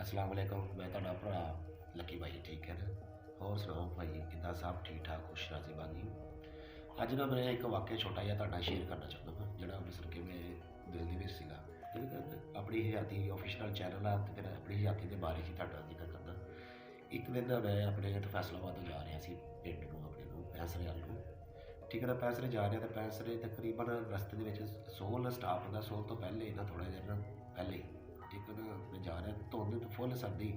अस्सलाम वालेकुम। मैं ਤੁਹਾਡਾ ਭਰਾ ਲੱਕੀ ਭਾਈ, ਠੀਕ ਹੈ ਨਾ। ਹੋਰ ਸੁਣਾਓ ਭਾਈ, ਕਿੱਦਾਂ? ਸਭ ਠੀਕ ਠਾਕ, ਖੁਸ਼ ਰਾਜ਼ੀ ਬਾਨੀ। ਅੱਜ ਨਾ ਮੈਂ ਇੱਕ ਵਾਕਿਆ ਛੋਟਾ ਜਿਹਾ ਤੁਹਾਡਾ ਸ਼ੇਅਰ ਕਰਨਾ ਚਾਹੁੰਦਾ ਹਾਂ, ਜਿਹੜਾ ਅੰਮ੍ਰਿਤਸਰ ਕੇ ਮੇਰੇ ਦਿਲ ਦੇ ਵਿੱਚ ਸੀਗਾ। ਆਪਣੀ ਹਯਾਤੀ ਆਫੀਸ਼ੀਅਲ ਚੈਨਲ ਆ ਤੇ ਫਿਰ ਆਪਣੀ ਹਯਾਤੀ ਦੇ ਬਾਰੇ ਹੀ ਤੁਹਾਡਾ ਜ਼ਿਕਰ ਕਰਨਾ। ਇੱਕ ਦਿਨ ਨਾ ਮੈਂ ਆਪਣੇ ਫੈਸਲਾਬਾਦ ਤੋਂ ਜਾ ਰਿਹਾ ਸੀ ਪਿੰਡ ਨੂੰ, ਆਪਣੇ ਨੂੰ ਪੈਂਸਰੇ ਵੱਲ ਨੂੰ, ਠੀਕ ਹੈ ਨਾ। ਪੈਂਸਰੇ ਜਾ ਰਿਹਾ ਤੇ ਪੈਂਸਰੇ ਤਕਰੀਬਨ ਰਸਤੇ ਦੇ ਵਿੱਚ ਸੋਲ ਸਟਾਪ ਹੁੰਦਾ, ਸੋਲ ਤੋਂ ਪਹਿਲੇ ਨਾ ਥੋੜ੍ਹਾ ਜਿਹਾ ਨਾ ਪਹਿਲੇ ਇੱਕ ਨਾ ਮੈਂ ਜਾ ਰਿਹਾ, ਧੁੰਦ ਫੁੱਲ ਸਰਦੀ,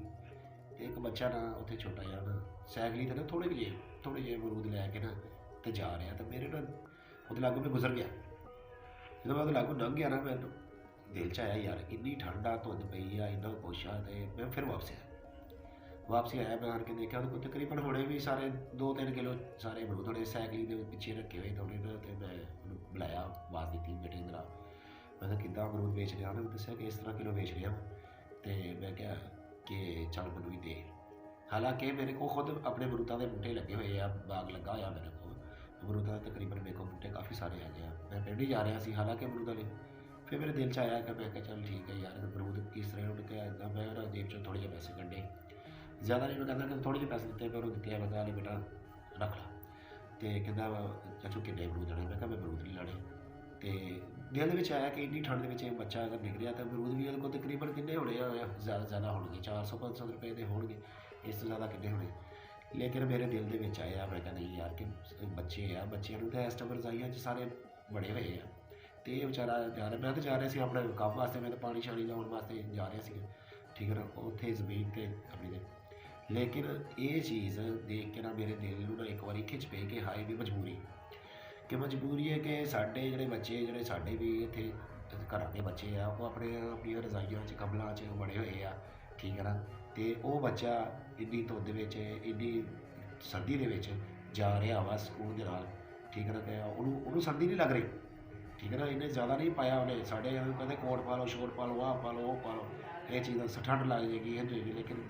ਅਤੇ ਇੱਕ ਬੱਚਾ ਨਾ ਉੱਥੇ ਛੋਟਾ ਜਿਹਾ ਨਾ ਸਾਈਕਲੀ 'ਤੇ ਨਾ ਥੋੜ੍ਹੇ ਜਿਹੇ ਅਮਰੂਦ ਲੈ ਕੇ ਨਾ ਅਤੇ ਜਾ ਰਿਹਾ, ਅਤੇ ਮੇਰੇ ਨਾ ਉਹਦੇ ਲਾਗੋਂ ਮੈਂ ਗੁਜ਼ਰ ਗਿਆ। ਜਦੋਂ ਮੈਂ ਉਹਦੇ ਲਾਗੋਂ ਲੰਘ ਗਿਆ ਨਾ, ਮੈਨੂੰ ਦਿਲ 'ਚ ਆਇਆ ਯਾਰ ਇੰਨੀ ਠੰਡ ਆ, ਧੁੰਦ ਪਈ ਆ, ਇੰਨਾ ਕੁਛ ਆ, ਅਤੇ ਮੈਂ ਫਿਰ ਵਾਪਸੀ ਆਇਆ। ਮੈਂ ਆਣ ਕੇ ਦੇਖਿਆ ਉਹਦੇ ਕੋਲ ਤਕਰੀਬਨ ਹੋਣੇ ਵੀ ਸਾਰੇ 2-3 ਕਿਲੋ ਸਾਰੇ ਅਮਰੂਦ ਹੋਣੇ ਸਾਈਕਲੀ ਦੇ ਪਿੱਛੇ ਰੱਖੇ ਹੋਏ ਥੋੜ੍ਹੇ ਨਾ, ਅਤੇ ਮੈਂ ਉਹਨੂੰ ਬੁਲਾਇਆ, ਆਵਾਜ਼ ਦਿੱਤੀ, ਬੇਟੇ ਇੱਧਰ ਆ। ਮੈਂ ਕਿਹਾ ਕਿੱਦਾਂ ਅਮਰੂਦ ਵੇਚ ਰਿਹਾ? ਉਹਨੇ ਦੱਸਿਆ ਕਿ ਇਸ ਤਰ੍ਹਾਂ ਕਿਲੋ ਵੇਚ ਰਿਹਾ। ਅਤੇ ਮੈਂ ਕਿਹਾ ਕਿ ਚੱਲ ਮੈਨੂੰ ਵੀ ਦੇ। ਹਾਲਾਂਕਿ ਮੇਰੇ ਕੋਲ ਖੁਦ ਆਪਣੇ ਅਮਰੂਦਾਂ ਦੇ ਬੂਟੇ ਲੱਗੇ ਹੋਏ ਆ, ਬਾਗ ਲੱਗਾ ਹੋਇਆ ਮੇਰੇ ਕੋਲ ਅਮਰੂਦਾਂ ਦੇ, ਤਕਰੀਬਨ ਮੇਰੇ ਕੋਲ ਬੂਟੇ ਕਾਫੀ ਸਾਰੇ ਹੈਗੇ ਆ। ਮੈਂ ਪਿੰਡ ਹੀ ਜਾ ਰਿਹਾ ਸੀ ਹਾਲਾਂਕਿ ਅਮਰੂਦਾਂ ਲਈ। ਫਿਰ ਮੇਰੇ ਦਿਲ 'ਚ ਆਇਆ ਕਿ ਮੈਂ ਕਿਹਾ ਚੱਲ ਠੀਕ ਹੈ ਯਾਰ, ਅਮਰੂਦ ਕਿਸ ਤਰ੍ਹਾਂ ਉਹਨੇ ਕਿਹਾ ਇੱਦਾਂ। ਮੈਂ ਉਹਨਾਂ ਜੇਬ 'ਚੋਂ ਥੋੜ੍ਹੇ ਜਿਹੇ ਪੈਸੇ ਕੱਢੇ, ਜ਼ਿਆਦਾ ਨਹੀਂ, ਮੈਂ ਕਹਿੰਦਾ ਕਿ ਥੋੜ੍ਹੇ ਜਿਹੇ ਪੈਸੇ ਦਿੱਤੇ, ਮੈਂ ਉਹਨੂੰ ਦਿੱਤੇ। ਮੈਂ ਕਿਹਾ ਬੇਟਾ ਰੱਖ ਲਾ। ਅਤੇ ਕਹਿੰਦਾ ਚਾਚੂ ਕਿੰਨੇ ਅਮਰੂਦ ਲੈਣੇ? ਮੈਂ ਕਿਹਾ ਮੈਂ ਅਮਰੂਦ ਨਹੀਂ ਲੈਣੇ। ਅਤੇ ਦਿਲ ਦੇ ਵਿੱਚ ਆਇਆ ਕਿ ਇੰਨੀ ਠੰਡ ਦੇ ਵਿੱਚ ਇਹ ਬੱਚਾ ਅਗਰ ਨਿਕਲਿਆ ਤਾਂ ਅਮਰੂਦ ਵੀ ਉਹਦੇ ਕੋਲ ਤਕਰੀਬਨ ਕਿੰਨੇ ਹੋਣੇ ਆ? ਜ਼ਿਆਦਾ ਹੋਣਗੇ, 400-500 ਰੁਪਏ ਦੇ ਹੋਣਗੇ, ਇਸ ਤੋਂ ਜ਼ਿਆਦਾ ਕਿੰਨੇ ਹੋਣੇ। ਲੇਕਿਨ ਮੇਰੇ ਦਿਲ ਦੇ ਵਿੱਚ ਆਇਆ, ਮੈਂ ਕਹਿੰਦਾ ਨਹੀਂ ਯਾਰ ਕਿ ਬੱਚੇ ਆ, ਬੱਚਿਆਂ ਨੂੰ ਤਾਂ ਇਸ ਟਾਈਮ ਰਜ਼ਾਈਆਂ 'ਚ ਸਾਰੇ ਬੜੇ ਹੋਏ ਆ, ਅਤੇ ਇਹ ਵਿਚਾਰਾ ਜਾ ਰਿਹਾ। ਮੈਂ ਤਾਂ ਜਾ ਰਿਹਾ ਸੀ ਆਪਣੇ ਕੰਮ ਵਾਸਤੇ, ਮੈਂ ਤਾਂ ਪਾਣੀ ਸ਼ਾਣੀ ਲਾਉਣ ਵਾਸਤੇ ਜਾ ਰਿਹਾ ਸੀ, ਠੀਕ ਹੈ ਨਾ, ਉੱਥੇ ਜ਼ਮੀਨ 'ਤੇ ਆਪਣੀ ਦੇ। ਲੇਕਿਨ ਇਹ ਚੀਜ਼ ਦੇਖ ਕੇ ਨਾ ਮੇਰੇ ਦਿਲ ਨੂੰ ਨਾ ਇੱਕ ਵਾਰੀ ਖਿੱਚ ਪਈ ਕਿ ਹਾਏ ਵੀ ਮਜਬੂਰੀ ਹੈ ਕਿ ਸਾਡੇ ਜਿਹੜੇ ਬੱਚੇ, ਜਿਹੜੇ ਸਾਡੇ ਵੀ ਇੱਥੇ ਘਰਾਂ ਦੇ ਬੱਚੇ ਆ, ਉਹ ਆਪਣੀਆਂ ਰਜ਼ਾਈਆਂ 'ਚ ਕੰਬਲਾਂ 'ਚ ਬੜੇ ਹੋਏ ਆ, ਠੀਕ ਹੈ ਨਾ। ਅਤੇ ਉਹ ਬੱਚਾ ਇੰਨੀ ਧੁੰਦ ਵਿੱਚ, ਇੰਨੀ ਸਰਦੀ ਦੇ ਵਿੱਚ ਜਾ ਰਿਹਾ ਵਾ ਸਕੂਲ ਦੇ ਨਾਲ, ਠੀਕ ਹੈ ਨਾ। ਅਤੇ ਉਹਨੂੰ ਸਰਦੀ ਨਹੀਂ ਲੱਗ ਰਹੀ, ਠੀਕ ਹੈ ਨਾ। ਇਹਨੇ ਜ਼ਿਆਦਾ ਨਹੀਂ ਪਾਇਆ, ਉਹਨੇ ਸਾਡੇ ਕਹਿੰਦੇ ਕੋਟ ਪਾ ਲਓ, ਸ਼ੋਟ ਪਾ ਲਓ, ਆਹ ਪਾ ਲਓ, ਉਹ ਪਾ ਲਓ, ਇਹ ਚੀਜ਼ ਠੰਡ ਲੱਗ ਜਾਏਗੀ, ਇਹ ਜਾਏਗੀ। ਲੇਕਿਨ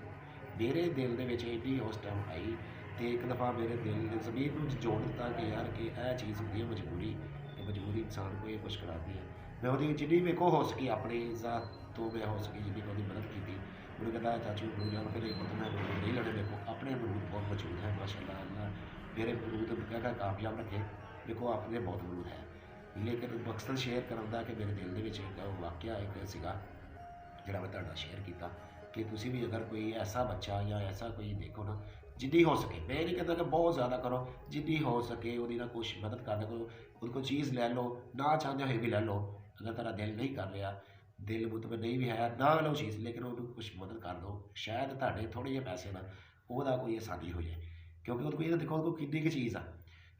ਮੇਰੇ ਦਿਲ ਦੇ ਵਿੱਚ ਇੰਨੀ ਉਸ ਟਾਈਮ ਆਈ, ਅਤੇ ਇੱਕ ਦਫਾ ਮੇਰੇ ਦਿਲ ਨੇ ਜ਼ਮੀਨ ਨੂੰ ਜੋੜ ਦਿੱਤਾ ਕਿ ਯਾਰ ਕਿ ਇਹ ਚੀਜ਼ ਹੁੰਦੀ ਹੈ ਮਜਬੂਰੀ, ਅਤੇ ਮਜਬੂਰੀ ਇਨਸਾਨ ਨੂੰ ਇਹ ਕੁਛ ਕਰਾਉਂਦੀ ਹੈ। ਮੈਂ ਉਹਦੀ ਜਿੰਨੀ ਮੇਰੇ ਕੋਲ ਹੋ ਸਕੀ, ਆਪਣੀ ਜ਼ਾਤ ਤੋਂ ਮੈਂ ਹੋ ਸਕੀ ਜਿੰਨੀ ਉਹਦੀ ਮਦਦ ਕੀਤੀ। ਉਹਨੂੰ ਕਹਿੰਦਾ ਚਾਚੂ ਅਮਰੂਦ ਲੈਣ? ਫਿਰ ਇੱਕ ਮੈਂ ਅਮਰੂਦ ਨਹੀਂ ਲੈਣੇ, ਮੇਰੇ ਕੋਲ ਆਪਣੇ ਅਮਰੂਦ ਬਹੁਤ ਮੌਜੂਦ ਹੈ, ਮਾਸ਼ਾਅੱਲਾ। ਅੱਲਾ ਮੇਰੇ ਅਮਰੂਦ ਕਹਿ ਕਾਮਯਾਬ ਰੱਖੇ, ਮੇਰੇ ਕੋਲ ਆਪਣੇ ਬਹੁਤ ਅਮਰੂਦ ਹੈ। ਲੇਕਿਨ ਮਕਸਦ ਸ਼ੇਅਰ ਕਰਨ ਦਾ ਕਿ ਮੇਰੇ ਦਿਲ ਦੇ ਵਿੱਚ ਇੱਕ ਵਾਕਿਆ ਇੱਕ ਸੀਗਾ ਜਿਹੜਾ ਮੈਂ ਤੁਹਾਡਾ ਸ਼ੇਅਰ ਕੀਤਾ, ਕਿ ਤੁਸੀਂ ਵੀ ਅਗਰ ਕੋਈ ਐਸਾ ਬੱਚਾ ਜਾਂ ਐਸਾ ਕੋਈ ਦੇਖੋ ਨਾ, ਜਿੰਨੀ ਹੋ ਸਕੇ, ਮੈਂ ਇਹ ਨਹੀਂ ਕਹਿੰਦਾ ਕਿ ਬਹੁਤ ਜ਼ਿਆਦਾ ਕਰੋ, ਜਿੰਨੀ ਹੋ ਸਕੇ ਉਹਦੀ ਨਾ ਕੁਛ ਮਦਦ ਕਰਨਾ ਕਰੋ। ਉਹਦੇ ਕੋਲ ਚੀਜ਼ ਲੈ ਲਓ, ਨਾ ਚਾਹੁੰਦੇ ਹੋਏ ਵੀ ਲੈ ਲਓ। ਅਗਰ ਤੁਹਾਡਾ ਦਿਲ ਨਹੀਂ ਕਰ ਰਿਹਾ, ਦਿਲ ਮੁਤਮਨ ਨਹੀਂ ਵੀ ਹੈ, ਨਾ ਲਓ ਚੀਜ਼, ਲੇਕਿਨ ਉਹਨੂੰ ਕੁਛ ਮਦਦ ਕਰ ਦਿਓ। ਸ਼ਾਇਦ ਤੁਹਾਡੇ ਥੋੜ੍ਹੇ ਜਿਹੇ ਪੈਸੇ ਨਾਲ ਉਹਦਾ ਕੋਈ ਆਸਾਨੀ ਹੋ ਜਾਏ, ਕਿਉਂਕਿ ਉਹਦੇ ਕੋਲ ਇਹ ਦੇਖੋ ਉਹਦੇ ਕੋਲ ਕਿੰਨੀ ਕੁ ਚੀਜ਼ ਆ,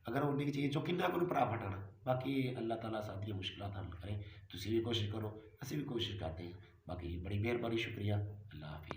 ਅਗਰ ਉਨੀ ਕੁ ਚੀਜ਼ 'ਚੋਂ ਕਿੰਨਾ ਕੁ ਪ੍ਰਾਫਿਟ ਆਉਣਾ। ਬਾਕੀ ਅੱਲਾਹ ਤਾਲਾ ਸਭ ਦੀਆਂ ਮੁਸ਼ਕਿਲਾਂ ਹੱਲ ਕਰੇ। ਤੁਸੀਂ ਵੀ ਕੋਸ਼ਿਸ਼ ਕਰੋ, ਅਸੀਂ ਵੀ ਕੋਸ਼ਿਸ਼ ਕਰਦੇ ਹਾਂ। ਬਾਕੀ ਬੜੀ ਮਿਹਰਬਾਨੀ, ਸ਼ੁਕਰੀਆ, ਅੱਲਾ ਹਾਫਿਜ਼।